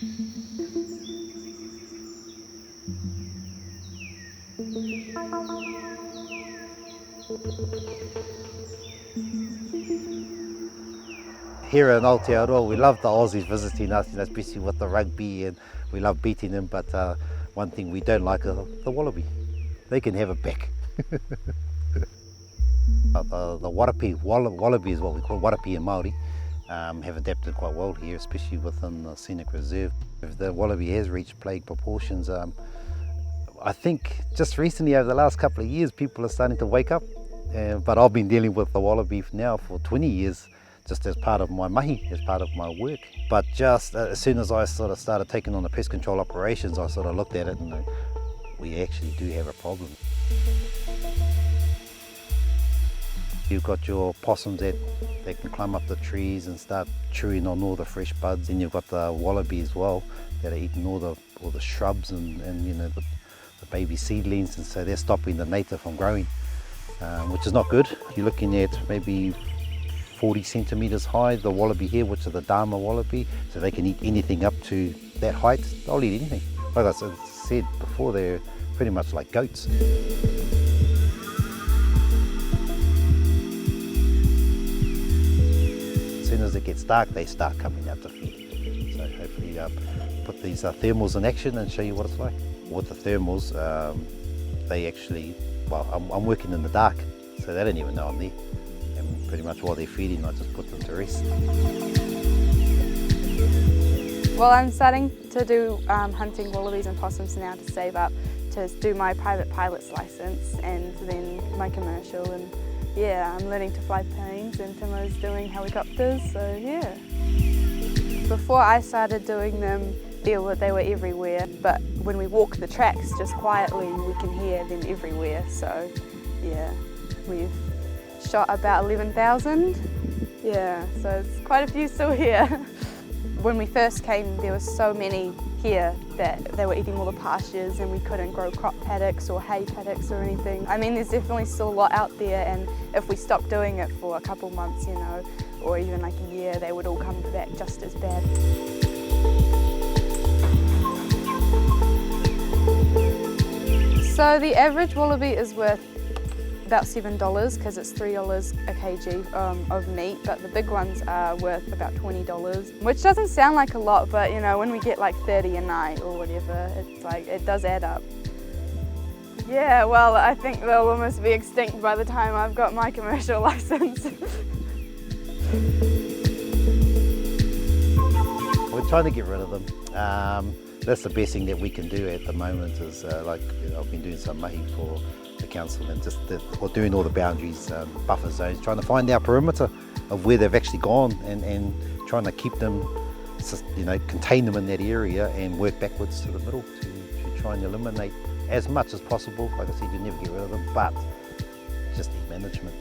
Here in Aotearoa, we love the Aussies visiting us, especially with the rugby, and we love beating them, but one thing we don't like is the wallaby. They can have it back. The wallaby is what we call wallaby in Māori, have adapted quite well here, especially within the scenic reserve. If the wallaby has reached plague proportions, I think just recently, over the last couple of years, people are starting to wake up. But I've been dealing with the wallaby now for 20 years, just as part of my mahi, as part of my work. But just as soon as I sort of started taking on the pest control operations, I sort of looked at it and we actually do have a problem. You've got your possums that can climb up the trees and start chewing on all the fresh buds, and you've got the wallaby as well that are eating all the shrubs and the baby seedlings, and so they're stopping the native from growing, which is not good. You're looking at maybe 40 centimetres high, the wallaby here, which is the Dharma wallaby, so they can eat anything up to that height. They'll eat anything. Like I said before, they're pretty much like goats. As soon as it gets dark, they start coming out to feed. So hopefully put these thermals in action and show you what it's like. With the thermals, they actually, well, I'm working in the dark, so they don't even know I'm there. And pretty much while they're feeding, I just put them to rest. Well, I'm starting to do hunting wallabies and possums now to save up to do my private pilot's license and then my commercial, and yeah, I'm learning to fly planes and Timo's doing helicopters, so yeah. Before I started doing them, they were everywhere, but when we walk the tracks just quietly, we can hear them everywhere, so yeah, we've shot about 11,000. Yeah, so it's quite a few still here. When we first came, there were so many here that they were eating all the pastures and we couldn't grow crop paddocks or hay paddocks or anything. I mean, there's definitely still a lot out there, and if we stopped doing it for a couple months, or even like a year, they would all come back just as bad. So the average wallaby is worth about $7 because it's $3 a kg of meat, but the big ones are worth about $20, which doesn't sound like a lot, but when we get like 30 a night or whatever, it's like, it does add up. Yeah, well, I think they'll almost be extinct by the time I've got my commercial license. We're trying to get rid of them. That's the best thing that we can do at the moment is I've been doing some mahi for the council and just doing all the boundaries, buffer zones, trying to find our perimeter of where they've actually gone and trying to keep them, contain them in that area and work backwards to the middle to try and eliminate as much as possible. Like I said, you never get rid of them, but just need management.